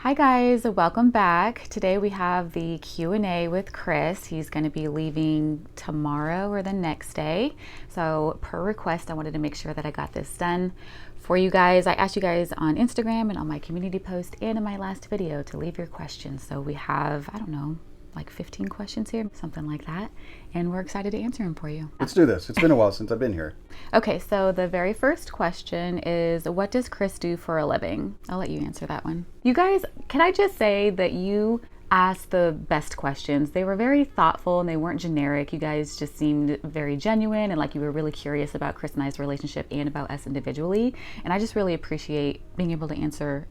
Hi guys, welcome back. Today we have the Q&A with Chris. He's going to be leaving tomorrow or the next day. So per request, I wanted to make sure that I got this done for you guys. I asked you guys on Instagram and on my community post and in my last video to leave your questions. So we have, I don't know, like 15 questions here, something like that. And we're excited to answer them for you. Let's do this. It's been a while since I've been here. Okay, so the very first question is, what does Chris do for a living? I'll let you answer that one. You guys, can I just say that you asked the best questions. They were very thoughtful and they weren't generic. You guys just seemed very genuine and like you were really curious about Chris and I's relationship and about us individually. And I just really appreciate being able to answer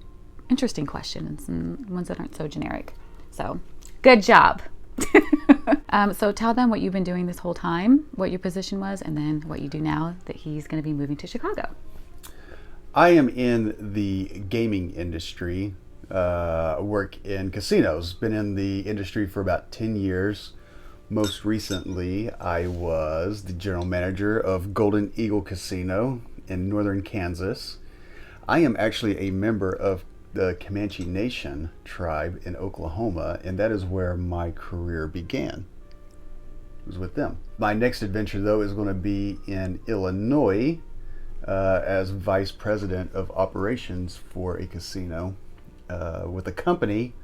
interesting questions and ones that aren't so generic. So, good job. So tell them what you've been doing this whole time, what your position was, and then what you do now that he's going to be moving to Chicago. I am in the gaming industry. Work in casinos. Been in the industry for about 10 years. Most recently, I was the general manager of Golden Eagle Casino in northern Kansas. I am actually a member of the Comanche Nation tribe in Oklahoma, and that is where my career began. It was with them. My next adventure, though, is going to be in Illinois as vice president of operations for a casino with a company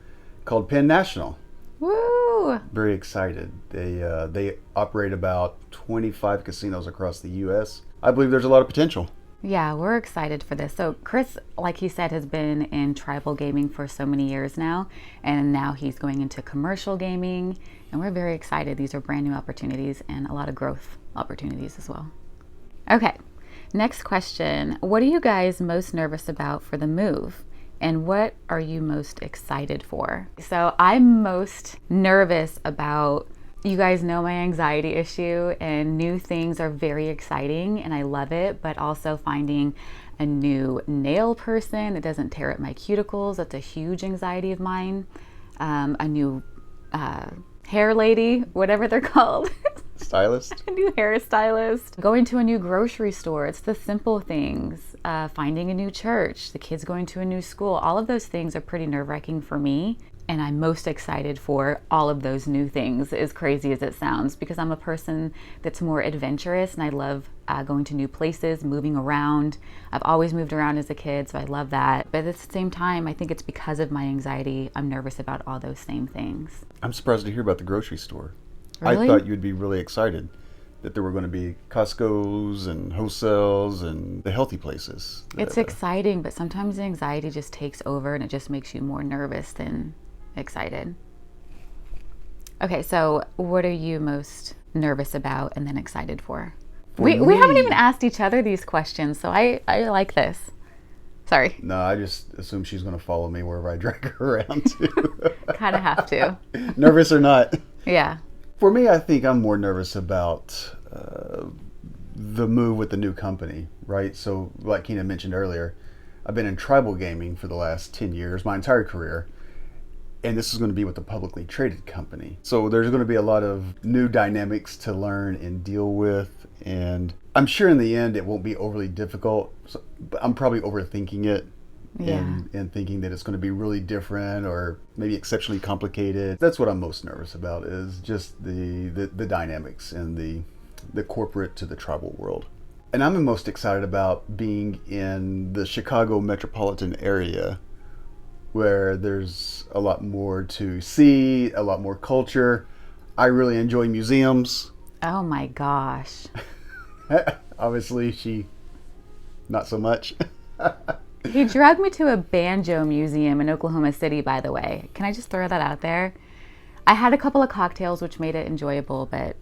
called Penn National. Woo! Very excited. They operate about 25 casinos across the U.S. I believe there's a lot of potential. Yeah, we're excited for this. So Chris, like he said, has been in tribal gaming for so many years now, and now he's going into commercial gaming, and we're very excited. These are brand new opportunities and a lot of growth opportunities as well. Okay, next question. What are you guys most nervous about for the move? And what are you most excited for? So I'm most nervous about, you guys know my anxiety issue, and new things are very exciting and I love it, but also finding a new nail person that doesn't tear up my cuticles. That's a huge anxiety of mine. A new hair lady, whatever they're called. Stylist? A new hairstylist. Going to a new grocery store. It's the simple things. Finding a new church. The kids going to a new school. All of those things are pretty nerve-wracking for me. And I'm most excited for all of those new things, as crazy as it sounds, because I'm a person that's more adventurous and I love going to new places, moving around. I've always moved around as a kid, so I love that. But at the same time, I think it's because of my anxiety, I'm nervous about all those same things. I'm surprised to hear about the grocery store. Really? I thought you'd be really excited that there were going to be Costco's and wholesales and the healthy places. It's exciting, but sometimes the anxiety just takes over and it just makes you more nervous than excited. Okay, so what are you most nervous about and then excited for? We haven't even asked each other these questions, so I like this. Sorry. No, I just assume she's going to follow me wherever I drag her around to. Kind of have to. Nervous or not. Yeah. For me, I think I'm more nervous about the move with the new company, right? So like Keena mentioned earlier, I've been in tribal gaming for the last 10 years, my entire career. And this is going to be with a publicly traded company. So there's going to be a lot of new dynamics to learn and deal with. And I'm sure in the end it won't be overly difficult, but I'm probably overthinking it. Yeah. And thinking that it's going to be really different or maybe exceptionally complicated. That's what I'm most nervous about, is just the dynamics and the corporate to the tribal world. And I'm most excited about being in the Chicago metropolitan area, where there's a lot more to see, a lot more culture. I really enjoy museums. Oh my gosh. Obviously, she not so much. He dragged me to a banjo museum in Oklahoma City, by the way. Can I just throw that out there? I had a couple of cocktails, which made it enjoyable, but...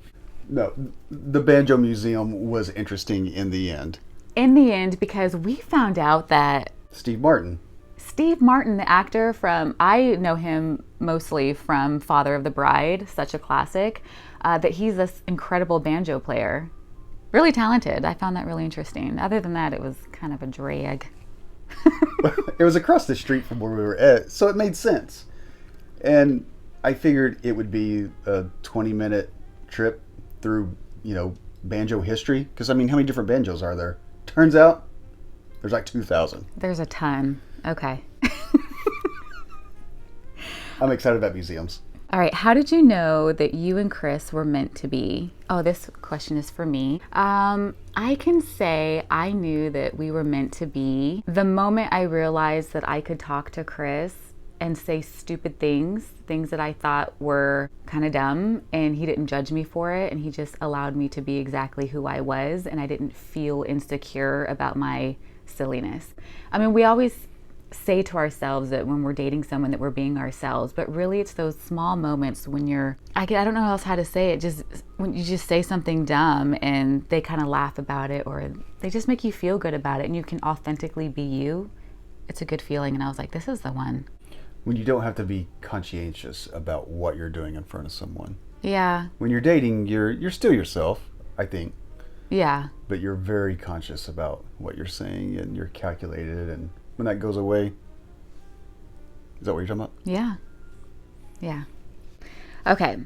No, the banjo museum was interesting in the end. In the end, because we found out that... Steve Martin, the actor from, I know him mostly from Father of the Bride, such a classic, that he's this incredible banjo player. Really talented. I found that really interesting. Other than that, it was kind of a drag. It was across the street from where we were at, so it made sense. And I figured it would be a 20-minute trip through, banjo history. Because, how many different banjos are there? Turns out, there's like 2,000. There's a ton. Okay. I'm excited about museums. All right. How did you know that you and Chris were meant to be? Oh, this question is for me. I can say I knew that we were meant to be the moment I realized that I could talk to Chris and say stupid things that I thought were kind of dumb, and he didn't judge me for it, and he just allowed me to be exactly who I was, and I didn't feel insecure about my silliness. I mean, we always say to ourselves that when we're dating someone that we're being ourselves, but really it's those small moments when I don't know else how to say it, just when you just say something dumb and they kind of laugh about it, or they just make you feel good about it, and you can authentically be you. It's a good feeling. And I was like, this is the one. When you don't have to be conscientious about what you're doing in front of someone. Yeah. When you're dating, you're still yourself, I think. Yeah. But you're very conscious about what you're saying, and you're calculated, and when that goes away, is that what you're talking about? Yeah. Yeah. Okay.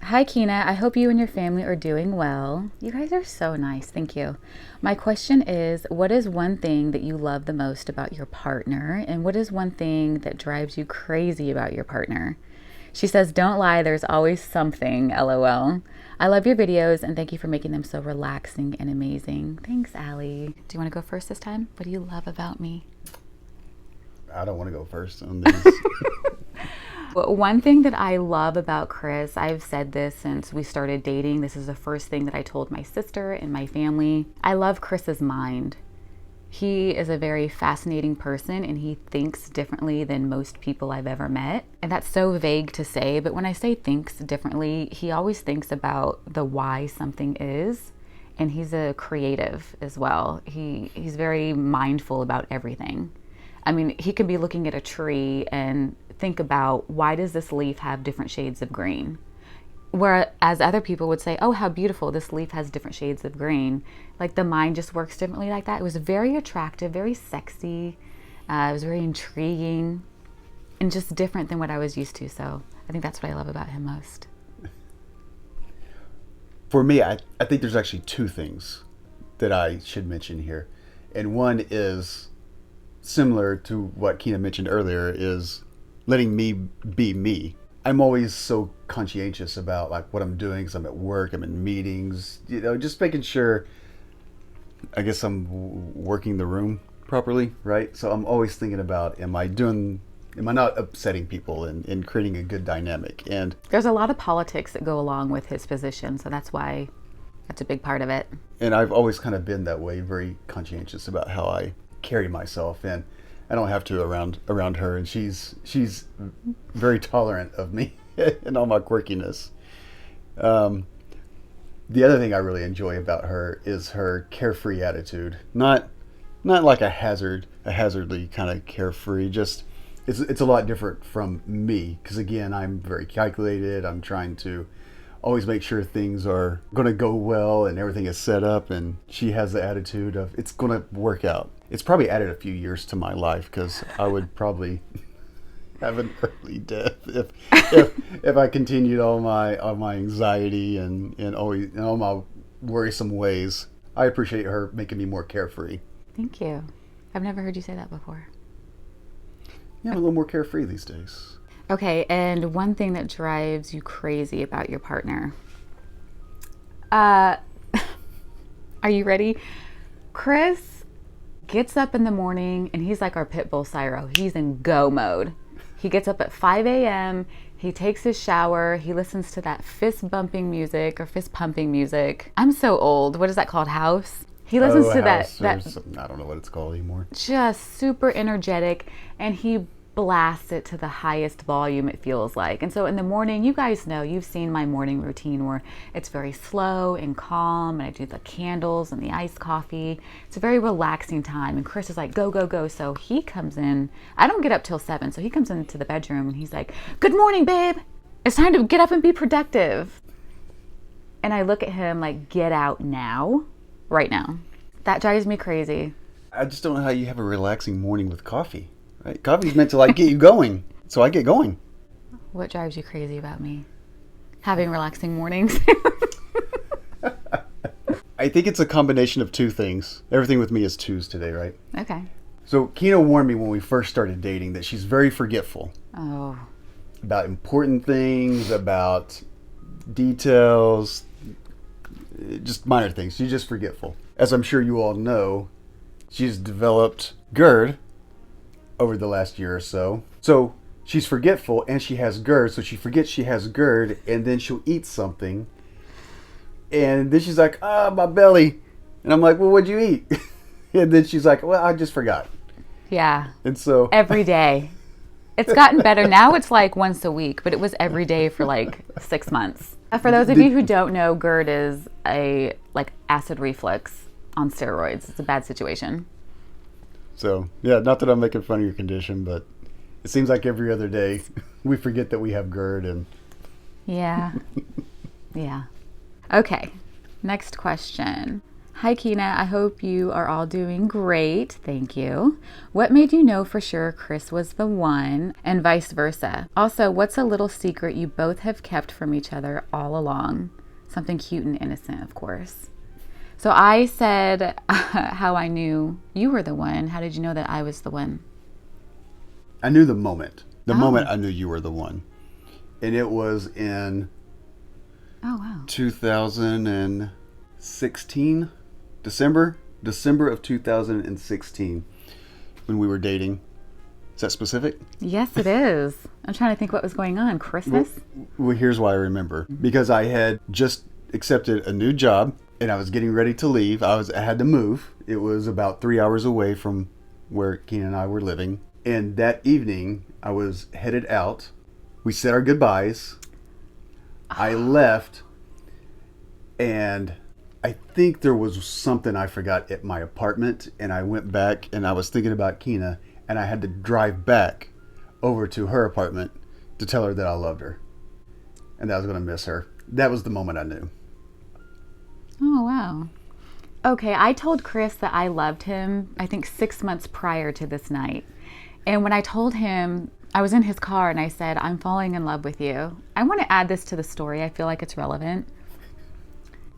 Hi, Kina. I hope you and your family are doing well. You guys are so nice. Thank you. My question is, what is one thing that you love the most about your partner? And what is one thing that drives you crazy about your partner? She says, don't lie. There's always something. LOL. I love your videos and thank you for making them so relaxing and amazing. Thanks, Allie. Do you want to go first this time? What do you love about me? I don't want to go first on this. One thing that I love about Chris, I've said this since we started dating. This is the first thing that I told my sister and my family. I love Chris's mind. He is a very fascinating person and he thinks differently than most people I've ever met. And that's so vague to say, but when I say thinks differently, he always thinks about the why something is. And he's a creative as well. He's very mindful about everything. I mean, he could be looking at a tree and think about, why does this leaf have different shades of green? Whereas other people would say, oh, how beautiful, this leaf has different shades of green. Like the mind just works differently like that. It was very attractive, very sexy. It was very intriguing and just different than what I was used to. So I think that's what I love about him most. For me, I think there's actually two things that I should mention here. And one is similar to what Kina mentioned earlier, is letting me be me. I'm always so conscientious about like what I'm doing, because I'm at work, I'm in meetings, just making sure, I guess I'm working the room properly, right? So I'm always thinking about, am I not upsetting people and creating a good dynamic? And there's a lot of politics that go along with his position, so that's why that's a big part of it. And I've always kind of been that way, very conscientious about how I carry myself, and I don't have to around her, and she's very tolerant of me and all my quirkiness. The other thing I really enjoy about her is her carefree attitude. Not like a hazardly kind of carefree. Just it's a lot different from me, because again, I'm very calculated. I'm trying to always make sure things are going to go well and everything is set up, and she has the attitude of it's going to work out. It's probably added a few years to my life, because I would probably have an early death if I continued all my anxiety and all my worrisome ways. I appreciate her making me more carefree. Thank you. I've never heard you say that before. Yeah, I'm a little more carefree these days. Okay, and one thing that drives you crazy about your partner. Are you ready? Chris gets up in the morning and he's like our pit bull Cyro. He's in go mode. He gets up at 5 a.m. He takes his shower. He listens to that fist bumping music or fist pumping music. I'm so old. What is that called? House? He listens to that. I don't know what it's called anymore. Just super energetic, and he blasts it to the highest volume, it feels like. And so in the morning, you guys know, you've seen my morning routine where it's very slow and calm, and I do the candles and the iced coffee. It's a very relaxing time, and Chris is like, go, go, go. So he comes in. I don't get up till 7, so he comes into the bedroom and he's like, good morning, babe. It's time to get up and be productive. And I look at him like, get out now, right now. That drives me crazy. I just don't know how you have a relaxing morning with coffee. Right? Coffee's meant to like get you going, so I get going. What drives you crazy about me? Having relaxing mornings? I think it's a combination of two things. Everything with me is twos today, right? Okay. So Kina warned me when we first started dating that she's very forgetful. Oh. about important things, about details, just minor things. She's just forgetful. As I'm sure you all know, she's developed GERD over the last year or so. So she's forgetful and she has GERD, so she forgets she has GERD, and then she'll eat something. And then she's like, my belly. And I'm like, well, what'd you eat? And then she's like, well, I just forgot. Yeah. And so every day. It's gotten better. Now it's like once a week, but it was every day for like 6 months. For those of you who don't know, GERD is a like acid reflux on steroids. It's a bad situation. So, yeah, not that I'm making fun of your condition, but it seems like every other day we forget that we have GERD. And yeah. Yeah. Okay. Next question. Hi, Kina. I hope you are all doing great. Thank you. What made you know for sure Chris was the one, and vice versa? Also, what's a little secret you both have kept from each other all along? Something cute and innocent, of course. So I said how I knew you were the one. How did you know that I was the one? I knew the moment. The moment I knew you were the one. And it was in 2016. December of 2016 when we were dating. Is that specific? Yes, it is. I'm trying to think what was going on. Christmas? Well, here's why I remember. Because I had just accepted a new job and I was getting ready to leave. I had to move. It was about 3 hours away from where Keena and I were living. And that evening, I was headed out. We said our goodbyes. I left, and I think there was something I forgot at my apartment, and I went back and I was thinking about Keena, and I had to drive back over to her apartment to tell her that I loved her and that I was going to miss her. That was the moment I knew. Oh, wow. Okay, I told Chris that I loved him, I think 6 months prior to this night. And when I told him, I was in his car and I said, I'm falling in love with you. I want to add this to the story. I feel like it's relevant.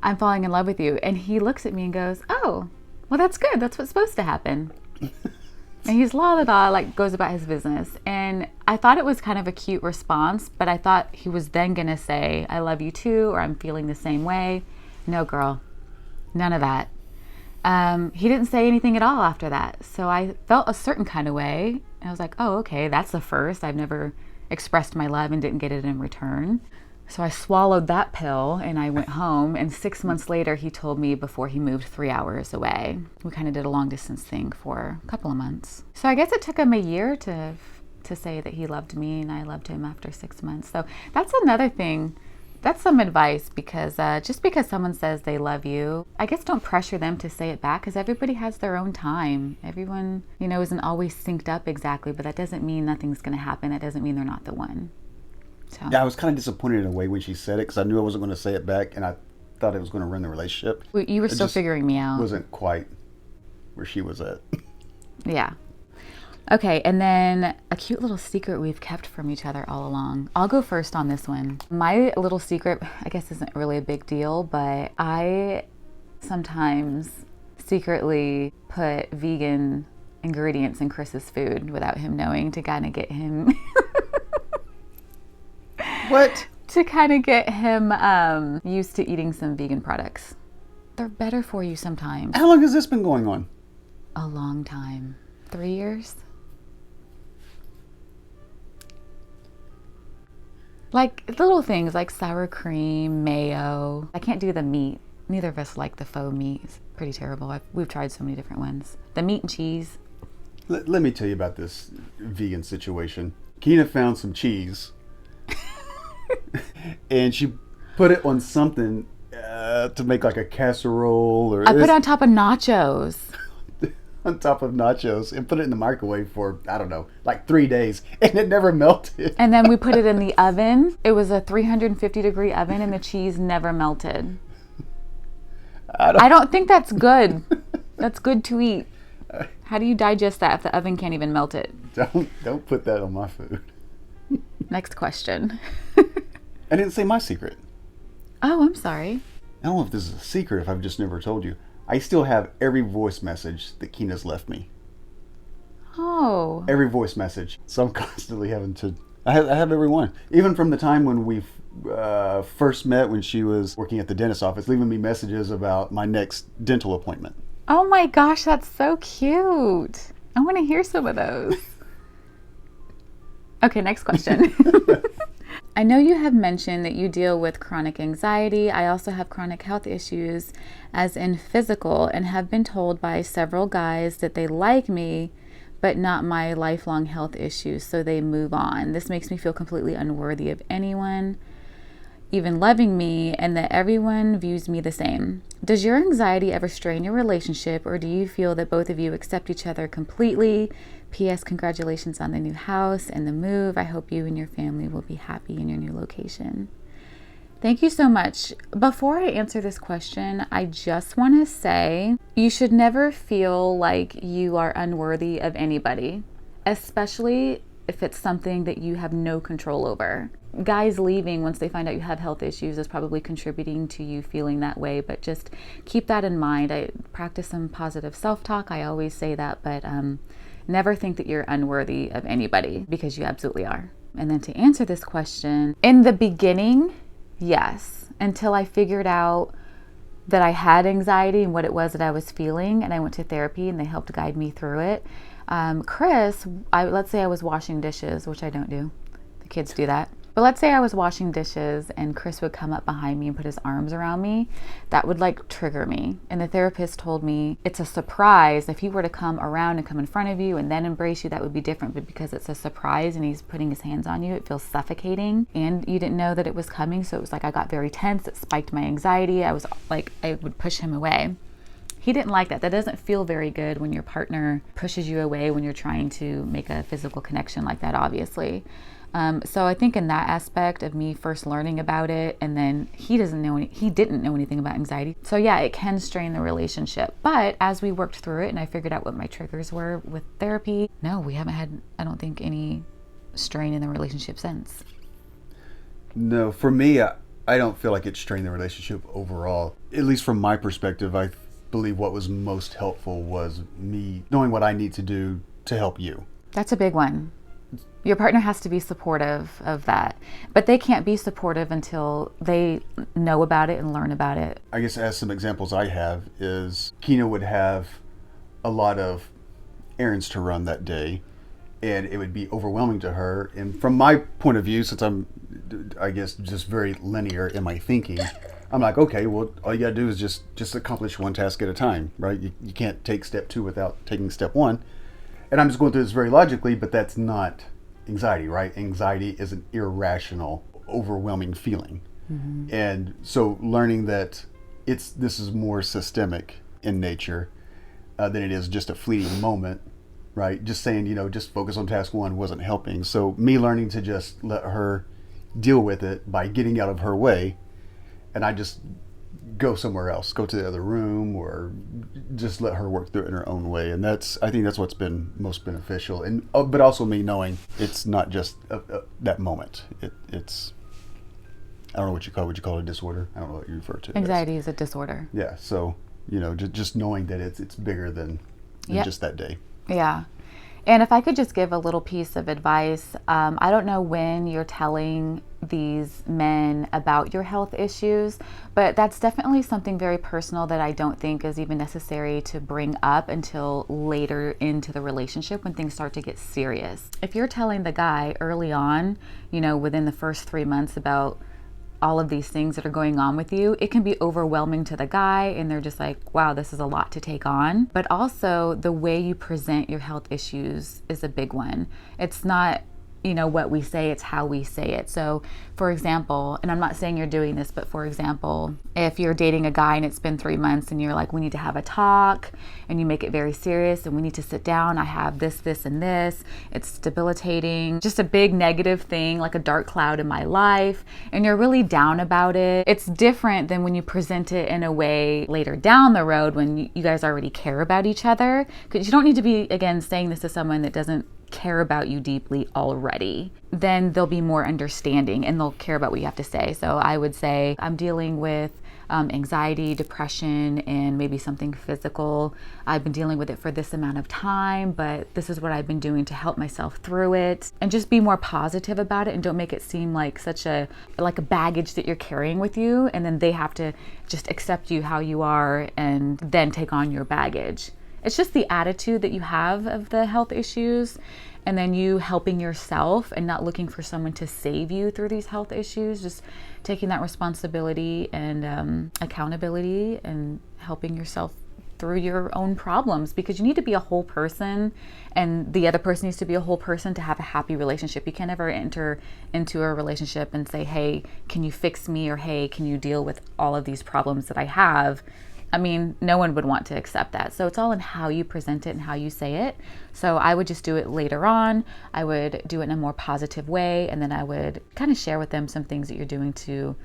I'm falling in love with you. And he looks at me and goes, oh, well, that's good. That's what's supposed to happen. And he's like goes about his business. And I thought it was kind of a cute response, but I thought he was then going to say, I love you too, or I'm feeling the same way. No, girl, none of that. He didn't say anything at all after that. So I felt a certain kind of way. I was like, oh, okay, that's the first. I've never expressed my love and didn't get it in return. So I swallowed that pill and I went home. And 6 months later, he told me before he moved 3 hours away. We kind of did a long distance thing for a couple of months. So I guess it took him a year to say that he loved me and I loved him after 6 months. So that's another thing. That's some advice, because just because someone says they love you, I guess don't pressure them to say it back, because everybody has their own time. Everyone, isn't always synced up exactly, but that doesn't mean nothing's going to happen. That doesn't mean they're not the one. So. Yeah, I was kind of disappointed in a way when she said it, because I knew I wasn't going to say it back, and I thought it was going to ruin the relationship. You were still figuring me out. Wasn't quite where she was at. Yeah. Okay, and then a cute little secret we've kept from each other all along. I'll go first on this one. My little secret, I guess, isn't really a big deal, but I sometimes secretly put vegan ingredients in Chris's food without him knowing, to kind of get him... What? To kind of get him used to eating some vegan products. They're better for you sometimes. How long has this been going on? A long time. 3 years? Like little things like sour cream, mayo. I can't do the meat. Neither of us like the faux meat. It's pretty terrible. We've tried so many different ones. The meat and cheese. Let me tell you about this vegan situation. Keena found some cheese. And she put it on something to make like a casserole. Or I put it on top of nachos. On top of nachos, and put it in the microwave for, I don't know, like 3 days, and it never melted. And then we put it in the oven. It was a 350-degree oven, and the cheese never melted. I don't think that's good. That's good to eat. How do you digest that if the oven can't even melt it? Don't put that on my food. Next question. I didn't say my secret. Oh, I'm sorry. I don't know if this is a secret, if I've just never told you. I still have every voice message that Keena's left me. Oh. Every voice message. So I'm constantly having to, I have every one. Even from the time when we first met, when she was working at the dentist office, leaving me messages about my next dental appointment. Oh my gosh, that's so cute. I want to hear some of those. Okay, next question. I know you have mentioned that you deal with chronic anxiety. I also have chronic health issues, as in physical, and have been told by several guys that they like me, but not my lifelong health issues, so they move on. This makes me feel completely unworthy of anyone even loving me, and that everyone views me the same. Does your anxiety ever strain your relationship, or do you feel that both of you accept each other completely? P.S. Congratulations on the new house and the move. I hope you and your family will be happy in your new location. Thank you so much. Before I answer this question, I just want to say you should never feel like you are unworthy of anybody, especially if it's something that you have no control over. Guys leaving once they find out you have health issues is probably contributing to you feeling that way, but just keep that in mind. I practice some positive self-talk. I always say that, but never think that you're unworthy of anybody, because you absolutely are. And then to answer this question, in the beginning, yes, until I figured out that I had anxiety and what it was that I was feeling, and I went to therapy and they helped guide me through it. Chris, let's say I was washing dishes, which I don't do. The kids do that. But let's say I was washing dishes and Chris would come up behind me and put his arms around me. That would like trigger me. And the therapist told me it's a surprise. If he were to come around and come in front of you and then embrace you, that would be different. But because it's a surprise and he's putting his hands on you, it feels suffocating. And you didn't know that it was coming. So it was like I got very tense. It spiked my anxiety. I was like, I would push him away. He didn't like that. That doesn't feel very good when your partner pushes you away when you're trying to make a physical connection like that, obviously. So I think in that aspect of me first learning about it, and then he didn't know anything about anxiety. So yeah, it can strain the relationship. But as we worked through it and I figured out what my triggers were with therapy, no, we haven't had, I don't think, any strain in the relationship since. No, for me, I don't feel like it strained the relationship overall. At least from my perspective, I believe what was most helpful was me knowing what I need to do to help you. That's a big one. Your partner has to be supportive of that, but they can't be supportive until they know about it and learn about it. I guess as some examples I have is Kina would have a lot of errands to run that day, and it would be overwhelming to her. And from my point of view, since I'm, I guess, just very linear in my thinking, I'm like, okay, well, all you gotta do is just accomplish one task at a time, right? You can't take step 2 without taking step 1. And I'm just going through this very logically, but that's not anxiety, right? Anxiety is an irrational, overwhelming feeling. Mm-hmm. And so learning that this is more systemic in nature than it is just a fleeting moment, right? Just saying, just focus on task 1 wasn't helping. So me learning to just let her deal with it by getting out of her way, and I just go somewhere else, go to the other room, or just let her work through it in her own way. And I think that's what's been most beneficial. And but also me knowing it's not just that moment. It's I don't know what you call it, a disorder. I don't know what you refer to. Anxiety is a disorder. Yeah. So just knowing that it's bigger than just that day. Yeah. And if I could just give a little piece of advice, I don't know when you're telling these men about your health issues, but that's definitely something very personal that I don't think is even necessary to bring up until later into the relationship when things start to get serious. If you're telling the guy early on, within the first 3 months about all of these things that are going on with you, it can be overwhelming to the guy, and they're just like, wow, this is a lot to take on. But also the way you present your health issues is a big one. It's not what we say, it's how we say it. So for example, and I'm not saying you're doing this, but for example, if you're dating a guy and it's been 3 months and you're like, we need to have a talk, and you make it very serious, and we need to sit down, I have this, and this, it's debilitating, just a big negative thing, like a dark cloud in my life, and you're really down about it. It's different than when you present it in a way later down the road when you guys already care about each other, because you don't need to be, again, saying this to someone that doesn't care about you deeply already. Then they'll be more understanding and they'll care about what you have to say. So I would say, I'm dealing with anxiety, depression, and maybe something physical. I've been dealing with it for this amount of time, but this is what I've been doing to help myself through it. And just be more positive about it, and don't make it seem like such a baggage that you're carrying with you, and then they have to just accept you how you are and then take on your baggage. It's just the attitude that you have of the health issues, and then you helping yourself and not looking for someone to save you through these health issues, just taking that responsibility and accountability and helping yourself through your own problems, because you need to be a whole person and the other person needs to be a whole person to have a happy relationship. You can't ever enter into a relationship and say, hey, can you fix me? Or hey, can you deal with all of these problems that I have? I mean, no one would want to accept that. So it's all in how you present it and how you say it. So I would just do it later on. I would do it in a more positive way. And then I would kind of share with them some things that you're doing to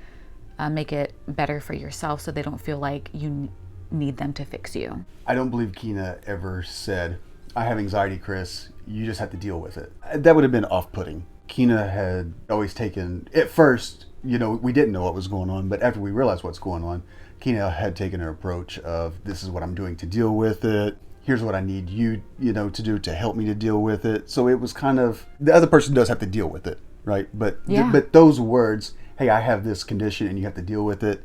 make it better for yourself, so they don't feel like you need them to fix you. I don't believe Kina ever said, I have anxiety, Chris. You just have to deal with it. That would have been off-putting. Kina had always taken, at first, we didn't know what was going on, but after we realized what's going on, Kina had taken an approach of, this is what I'm doing to deal with it. Here's what I need you, to do to help me to deal with it. So it was kind of, the other person does have to deal with it, right? But but those words, hey, I have this condition and you have to deal with it,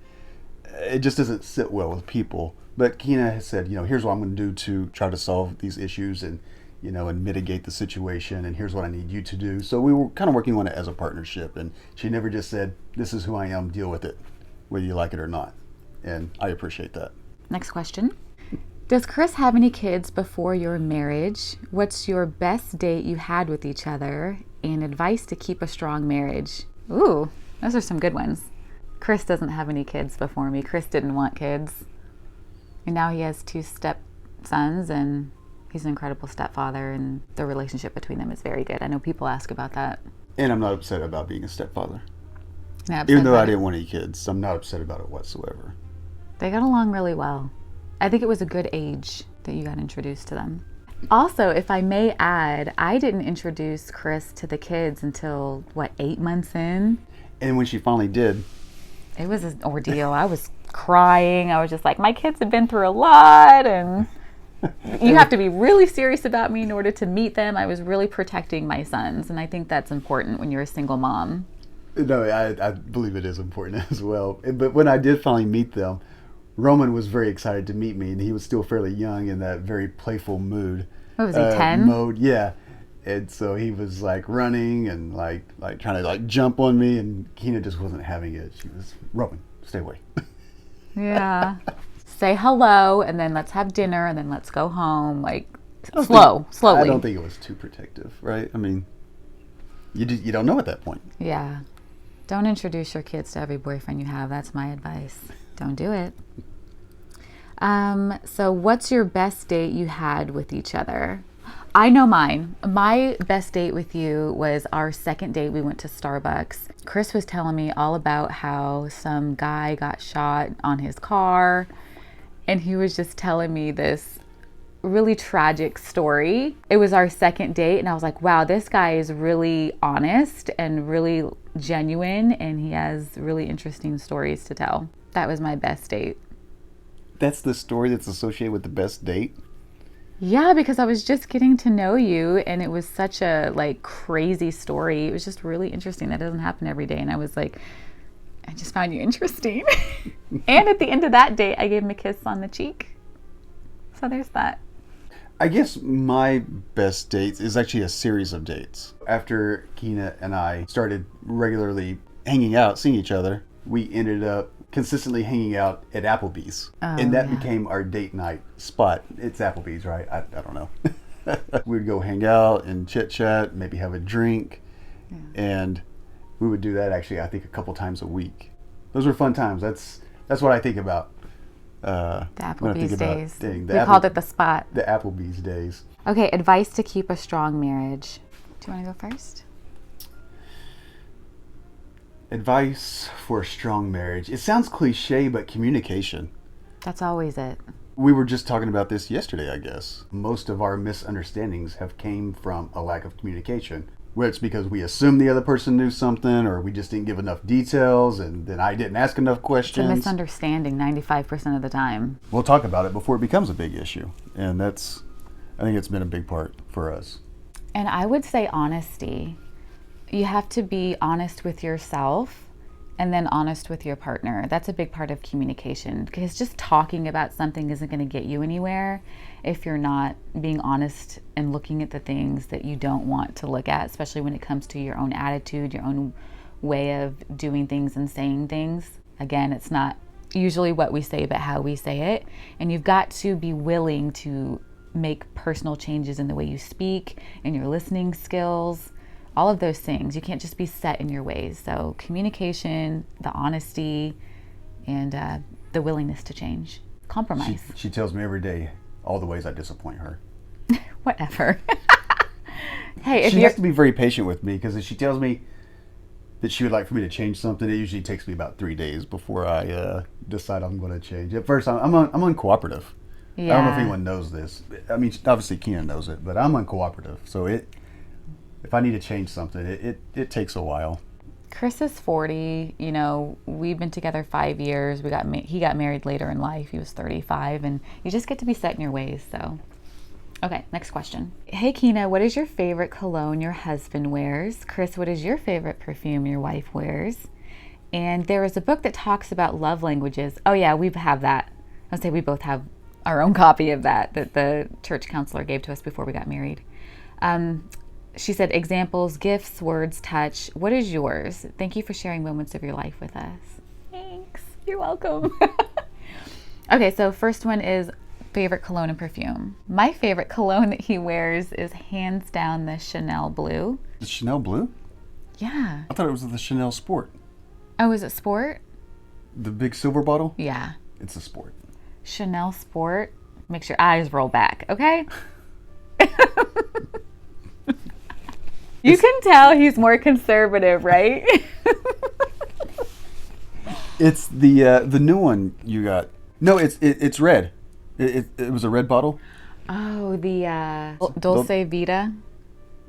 it just doesn't sit well with people. But Kina has said, here's what I'm going to do to try to solve these issues and, and mitigate the situation. And here's what I need you to do. So we were kind of working on it as a partnership. And she never just said, this is who I am, deal with it, whether you like it or not. And I appreciate that. Next question. Does Chris have any kids before your marriage? What's your best date you had with each other? And advice to keep a strong marriage? Ooh, those are some good ones. Chris doesn't have any kids before me. Chris didn't want kids. And now he has 2 stepsons, and he's an incredible stepfather, and the relationship between them is very good. I know people ask about that. And I'm not upset about being a stepfather. Not Even though I upset didn't want any kids, I'm not upset about it whatsoever. They got along really well. I think it was a good age that you got introduced to them. Also, if I may add, I didn't introduce Chris to the kids until, 8 months in? And when she finally did, it was an ordeal. I was crying. I was just like, my kids have been through a lot, and you have to be really serious about me in order to meet them. I was really protecting my sons, and I think that's important when you're a single mom. No, I believe it is important as well. But when I did finally meet them, Roman was very excited to meet me, and he was still fairly young in that very playful mood. What was he, 10? Mode, yeah. And so he was running and trying to jump on me, and Kina just wasn't having it. She was, Roman, stay away. Yeah. Say hello, and then let's have dinner, and then let's go home. Slowly. I don't think it was too protective, right? I mean, you don't know at that point. Yeah. Don't introduce your kids to every boyfriend you have. That's my advice. Don't do it. So what's your best date you had with each other? I know mine. My best date with you was our second date. We went to Starbucks. Chris was telling me all about how some guy got shot on his car, and he was just telling me this really tragic story. It was our second date, and I was like, wow, this guy is really honest and really genuine, and he has really interesting stories to tell. That was my best date. That's the story that's associated with the best date? Yeah, because I was just getting to know you, and it was such a crazy story. It was just really interesting. That doesn't happen every day. And I was like, I just found you interesting. And at the end of that date, I gave him a kiss on the cheek. So there's that. I guess my best dates is actually a series of dates. After Kina and I started regularly hanging out, seeing each other, we ended up consistently hanging out at Applebee's. And that became our date night spot. It's Applebee's, right? I don't know. We'd go hang out and chit chat, maybe have a drink. Yeah. And we would do that actually, I think, a couple times a week. Those were fun times. That's what I think about. The Applebee's days. We called called it the spot. The Applebee's days. Okay, advice to keep a strong marriage. Do you want to go first? Advice for a strong marriage. It sounds cliche, but communication. That's always it. We were just talking about this yesterday, I guess. Most of our misunderstandings have came from a lack of communication. Whether it's because we assumed the other person knew something, or we just didn't give enough details, and then I didn't ask enough It's a questions. misunderstanding 95% of the time. We'll talk about it before it becomes a big issue. And I think it's been a big part for us. And I would say honesty. You have to be honest with yourself and then honest with your partner. That's a big part of communication, because just talking about something isn't going to get you anywhere if you're not being honest and looking at the things that you don't want to look at, especially when it comes to your own attitude, your own way of doing things and saying things. Again, it's not usually what we say, but how we say it. And you've got to be willing to make personal changes in the way you speak, in your listening skills, all of those things. You can't just be set in your ways. So communication, the honesty, and the willingness to change. Compromise. She tells me every day all the ways I disappoint her. Whatever. Hey, if she you has to be very patient with me, because if she tells me that she would like for me to change something, it usually takes me about 3 days before I decide I'm going to change. At first, I'm uncooperative. Yeah. I don't know if anyone knows this. I mean, obviously Keenan knows it, but I'm uncooperative. So if I need to change something, it takes a while. Chris is 40. You know, we've been together 5 years. He got married later in life. He was 35, and you just get to be set in your ways. So, okay, next question. Hey, Keena, what is your favorite cologne your husband wears? Chris, what is your favorite perfume your wife wears? And there is a book that talks about love languages. Oh yeah, we have that. I'll say we both have our own copy of that the church counselor gave to us before we got married. She said, examples, gifts, words, touch. What is yours? Thank you for sharing moments of your life with us. Thanks. You're welcome. Okay, so first one is favorite cologne and perfume. My favorite cologne that he wears is hands down the Chanel Blue. The Chanel Blue? Yeah. I thought it was the Chanel Sport. Oh, is it Sport? The big silver bottle? Yeah. It's a Sport. Chanel Sport. Makes your eyes roll back, okay? You can tell he's more conservative, right? It's the new one you got. No, it's red. It was a red bottle. Oh, the Dulce Vita.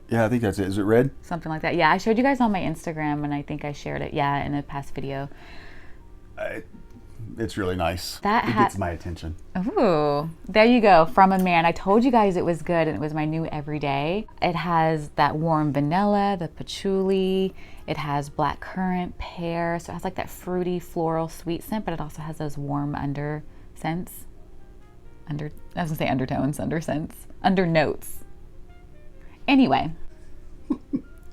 Yeah, I think that's it. Is it red? Something like that. Yeah, I showed you guys on my Instagram, and I think I shared it, yeah, in a past video. It's really nice. It gets my attention. Ooh, there you go. From a man. I told you guys it was good, and it was my new everyday. It has that warm vanilla, the patchouli. It has blackcurrant, pear. So it has like that fruity, floral, sweet scent, but it also has those warm under scents. I was gonna say undertones, under scents, under notes. Anyway,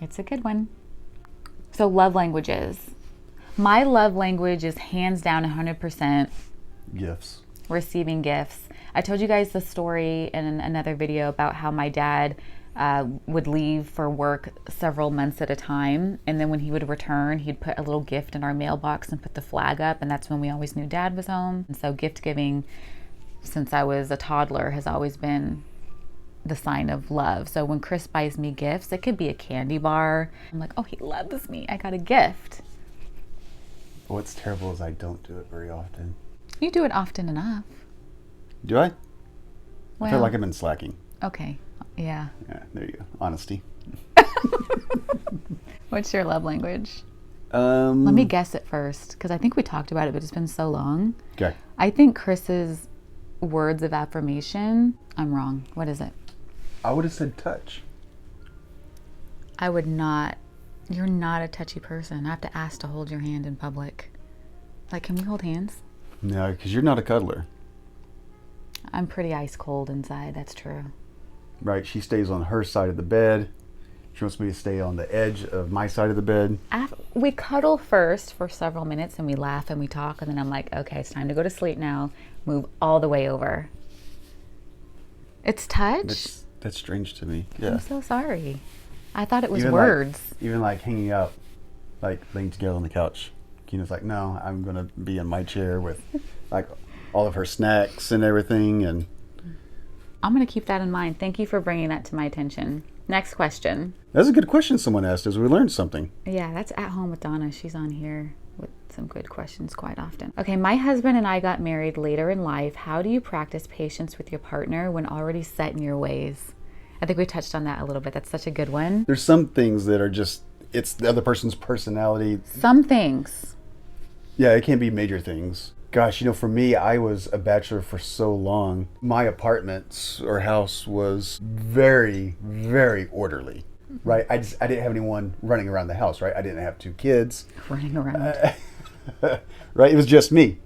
it's a good one. So love languages. My love language is hands down 100% Gifts. receiving gifts. I told you guys the story in another video about how my dad would leave for work several months at a time, and then when he would return, he'd put a little gift in our mailbox and put the flag up, and that's when we always knew Dad was home. And so gift giving, since I was a toddler, has always been the sign of love. So when Chris buys me gifts, it could be a candy bar. I'm like, oh, he loves me. I got a gift. What's terrible is I don't do it very often. You do it often enough. Do I? Well, I feel like I've been slacking. Okay. Yeah. Yeah, there you go. Honesty. What's your love language? Let Let me guess it first, because I think we talked about it, but it's been so long. Okay. I think Chris's words of affirmation, I'm wrong. What is it? I would have said touch. I would not. You're not a touchy person. I have to ask to hold your hand in public. Like, can we hold hands? No, because you're not a cuddler. I'm pretty ice cold inside. That's true. Right? She stays on her side of the bed. She wants me to stay on the edge of my side of the bed. We cuddle first for several minutes, and we laugh and we talk, and then I'm like, okay, it's time to go to sleep now. Move all the way over. It's touch? That's strange to me. Yeah. I'm so sorry. I thought it was Even words. Even like hanging out, like laying together on the couch. Keena's like, no, I'm going to be in my chair with like all of her snacks and everything. And I'm going to keep that in mind. Thank you for bringing that to my attention. Next question. That's a good question someone asked us. We learned something. Yeah, that's At Home with Donna. She's on here with some good questions quite often. Okay, my husband and I got married later in life. How do you practice patience with your partner when already set in your ways? I think we touched on that a little bit. That's such a good one. There's some things that are just, it's the other person's personality. Some things. Yeah, it can be major things. Gosh, for me, I was a bachelor for so long. My apartment or house was very, very orderly, right? I didn't have anyone running around the house, right? I didn't have 2 kids. Running around. Right? It was just me.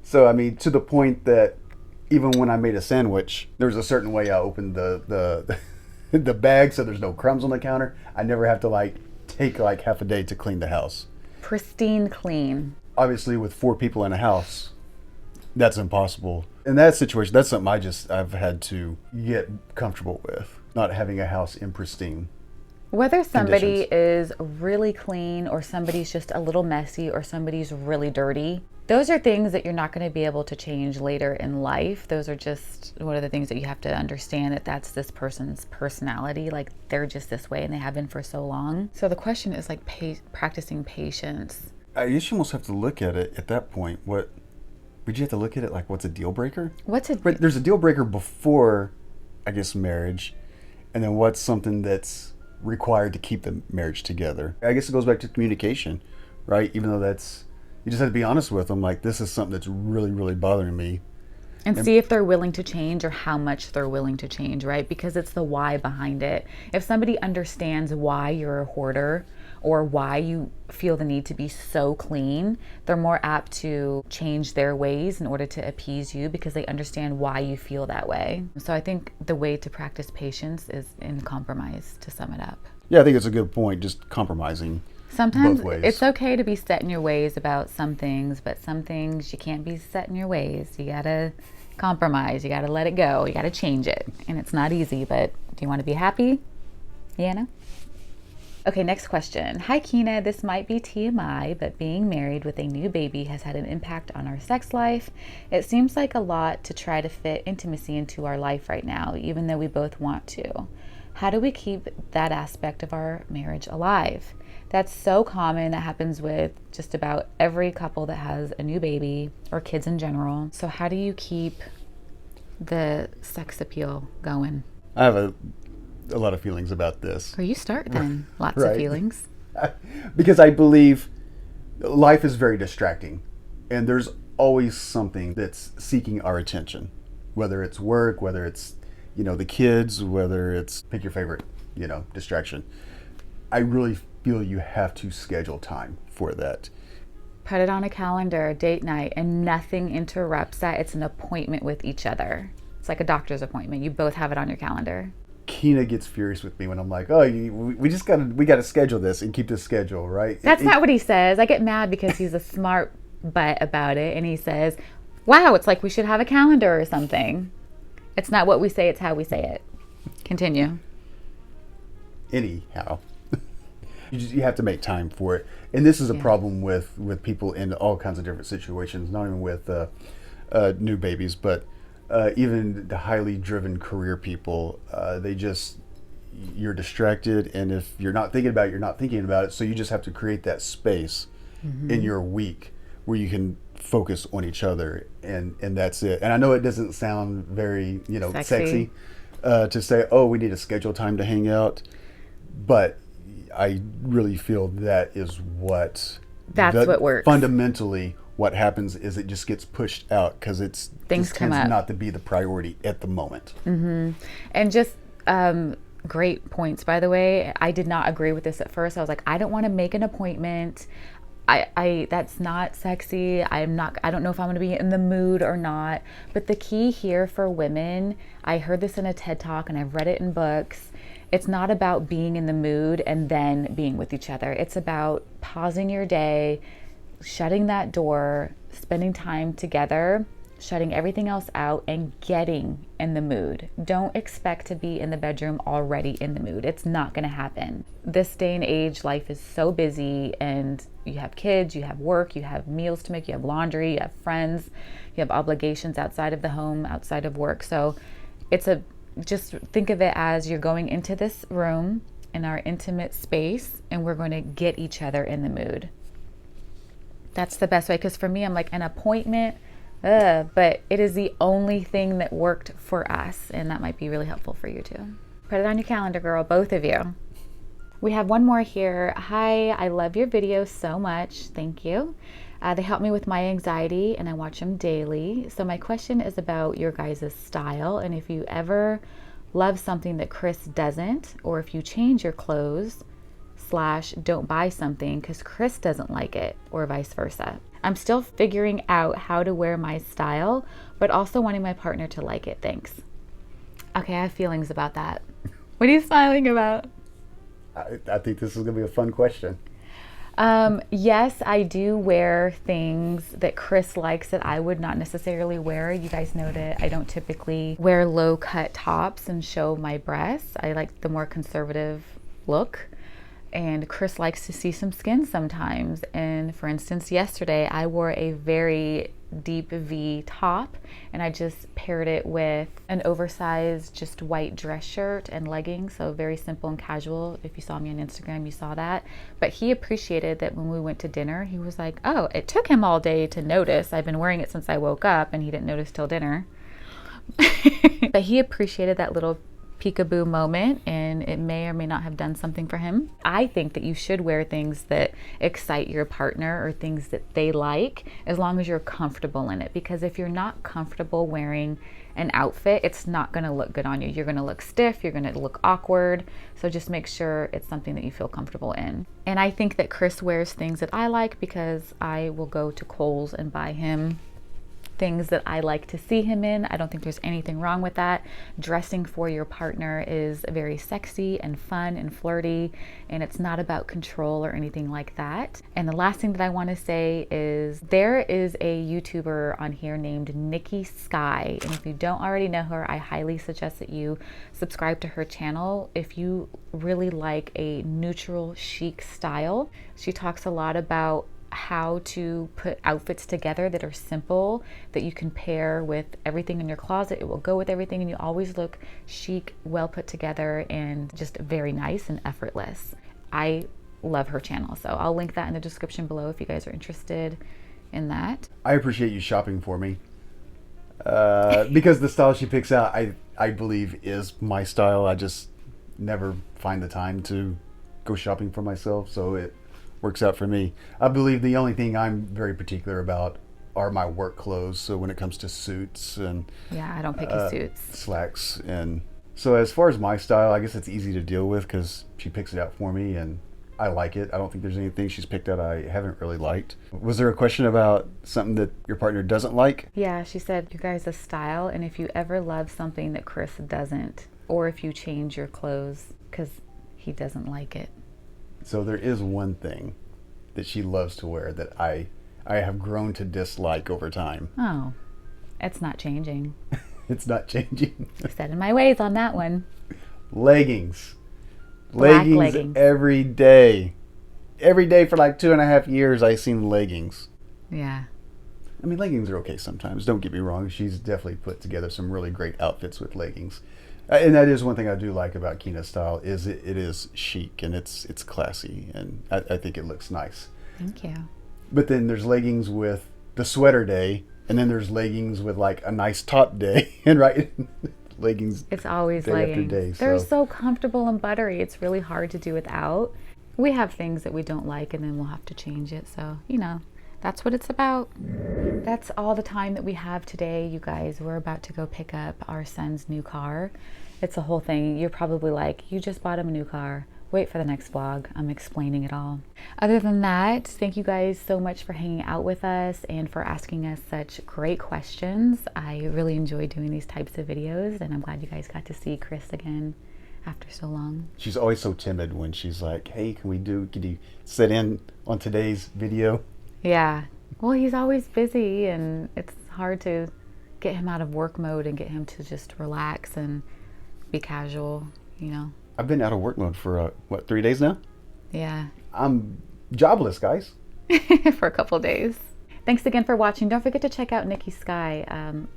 So, I mean, to the point that even when I made a sandwich, there was a certain way I opened the the bag so there's no crumbs on the counter. I never have to take half a day to clean the house. Pristine clean. Obviously, with 4 people in a house, that's impossible. In that situation, that's something I've had to get comfortable with, not having a house in pristine Whether somebody conditions. is really clean or somebody's just a little messy or somebody's really dirty, those are things that you're not going to be able to change later in life. Those are just one of the things that you have to understand, that that's this person's personality. Like, they're just this way and they have been for so long. So the question is practicing patience. I guess you almost have to look at it at that point. Would you have to look at it like, what's a deal breaker? Right, there's a deal breaker before, I guess, marriage, and then what's something that's required to keep the marriage together. I guess it goes back to communication, right? Even though you just have to be honest with them, like, this is something that's really, really bothering me. And see if they're willing to change or how much they're willing to change, right? Because it's the why behind it. If somebody understands why you're a hoarder or why you feel the need to be so clean, they're more apt to change their ways in order to appease you because they understand why you feel that way. So I think the way to practice patience is in compromise, to sum it up. Yeah, I think it's a good point, just compromising. Sometimes both ways. it's okay to be set in your ways about some things, but some things you can't be set in your ways. You gotta compromise, you gotta let it go, you gotta change it. And it's not easy, but do you want to be happy? Yeah, no? Okay, next question. Hi, Kina. This might be TMI, but being married with a new baby has had an impact on our sex life. It seems like a lot to try to fit intimacy into our life right now, even though we both want to. How do we keep that aspect of our marriage alive? That's so common. That happens with just about every couple that has a new baby or kids in general. So how do you keep the sex appeal going? I have a lot of feelings about this. Or you start then. Lots Right. of feelings. Because I believe life is very distracting, and there's always something that's seeking our attention, whether it's work, whether it's the kids, whether it's pick your favorite distraction. I really feel you have to schedule time for that. Put it on a calendar, date night, and nothing interrupts that. It's an appointment with each other. It's like a doctor's appointment. You both have it on your calendar. Kina gets furious with me when I'm like, we got to schedule this and keep this schedule, right? That's not what he says. I get mad because he's a smart butt about it, and he says, wow, it's like we should have a calendar or something. It's not what we say, it's how we say it. Continue. Anyhow, you have to make time for it, and this is a problem with people in all kinds of different situations, not even with new babies, but even the highly driven career people. You're distracted, and if you're not thinking about it, you're not thinking about it. So you just have to create that space in your week where you can focus on each other, and that's it. And I know it doesn't sound very sexy to say, we need to schedule time to hang out, but I really feel that is what works. Fundamentally, what happens is it just gets pushed out because Things come up. Not to be the priority at the moment. Mm-hmm. And just great points, by the way. I did not agree with this at first. I was like, I don't want to make an appointment. I that's not sexy. I don't know if I'm going to be in the mood or not. But the key here for women, I heard this in a TED Talk and I've read it in books. It's not about being in the mood and then being with each other. It's about pausing your day, shutting that door, spending time together, shutting everything else out, and getting in the mood. Don't expect to be in the bedroom already in the mood. It's not going to happen. This day and age, life is so busy, and you have kids, you have work, you have meals to make, you have laundry, you have friends, you have obligations outside of the home, outside of work. So just think of it as you're going into this room in our intimate space, and we're going to get each other in the mood. That's the best way, because for me, I'm like, an appointment, but it is the only thing that worked for us, and that might be really helpful for you too. Put it on your calendar, girl, both of you. We have one more here. Hi, I love your videos so much. Thank you. They help me with my anxiety and I watch them daily. So my question is about your guys' style and if you ever love something that Chris doesn't, or if you change your clothes / don't buy something because Chris doesn't like it, or vice versa. I'm still figuring out how to wear my style, but also wanting my partner to like it. Thanks. Okay, I have feelings about that. What are you smiling about? I think this is going to be a fun question. Yes, I do wear things that Chris likes that I would not necessarily wear. You guys know that I don't typically wear low cut tops and show my breasts. I like the more conservative look. And Chris likes to see some skin sometimes. And for instance, yesterday I wore a very deep V top and I just paired it with an oversized just white dress shirt and leggings, so very simple and casual. If you saw me on Instagram, you saw that. But he appreciated that when we went to dinner. He was like, oh, it took him all day to notice. I've been wearing it since I woke up and he didn't notice till dinner. But he appreciated that little peekaboo moment, and it may or may not have done something for him. I think that you should wear things that excite your partner or things that they like, as long as you're comfortable in it. Because if you're not comfortable wearing an outfit, it's not going to look good on you. You're going to look stiff, you're going to look awkward. So just make sure it's something that you feel comfortable in. And I think that Chris wears things that I like because I will go to Kohl's and buy him things that I like to see him in. I don't think there's anything wrong with that. Dressing for your partner is very sexy and fun and flirty, and it's not about control or anything like that. And the last thing that I want to say is there is a YouTuber on here named Niki Sky, and if you don't already know her, I highly suggest that you subscribe to her channel if you really like a neutral chic style. She talks a lot about how to put outfits together that are simple, that you can pair with everything in your closet. It will go with everything and you always look chic, well put together, and just very nice and effortless. I love her channel, so I'll link that in the description below if you guys are interested in that. I appreciate you shopping for me because the style she picks out, I believe, is my style. I just never find the time to go shopping for myself, so it works out for me. I believe the only thing I'm very particular about are my work clothes. So when it comes to suits and yeah, I don't pick his suits, slacks, and so as far as my style, I guess it's easy to deal with because she picks it out for me and I like it. I don't think there's anything she's picked out I haven't really liked. Was there a question about something that your partner doesn't like? Yeah, she said you guys' style, and if you ever love something that Chris doesn't, or if you change your clothes because he doesn't like it. So there is one thing that she loves to wear that I have grown to dislike over time. Oh, it's not changing. It's not changing. Set in my ways on that one. Leggings. Black leggings. Every day. Every day for like 2.5 years I've seen leggings. Yeah. I mean, leggings are okay sometimes. Don't get me wrong. She's definitely put together some really great outfits with leggings. And that is one thing I do like about Kina's style is it is chic and it's classy, and I think it looks nice. Thank you. But then there's leggings with the sweater day, and then there's leggings with like a nice top day, and right, leggings. It's always day leggings. After day, They're so comfortable and buttery. It's really hard to do without. We have things that we don't like, and then we'll have to change it. So, you know, that's what it's about. That's all the time that we have today, you guys. We're about to go pick up our son's new car. It's a whole thing. You're probably like, you just bought him a new car. Wait for the next vlog. I'm explaining it all. Other than that, thank you guys so much for hanging out with us and for asking us such great questions. I really enjoy doing these types of videos, and I'm glad you guys got to see Chris again after so long. She's always so timid when she's like, hey, could you sit in on today's video? Yeah. Well, he's always busy, and it's hard to get him out of work mode and get him to just relax and be casual, you know. I've been out of work mode for 3 days now? Yeah. I'm jobless, guys. For a couple days. Thanks again for watching. Don't forget to check out Niki Sky.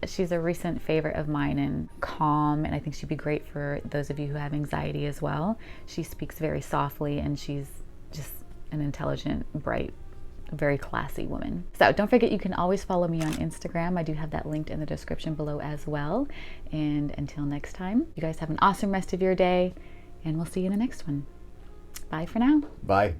She's a recent favorite of mine and calm, and I think she'd be great for those of you who have anxiety as well. She speaks very softly, and she's just an intelligent, bright a very classy woman. So don't forget, you can always follow me on Instagram. I do have that linked in the description below as well. And until next time, you guys have an awesome rest of your day, and we'll see you in the next one. Bye for now. Bye.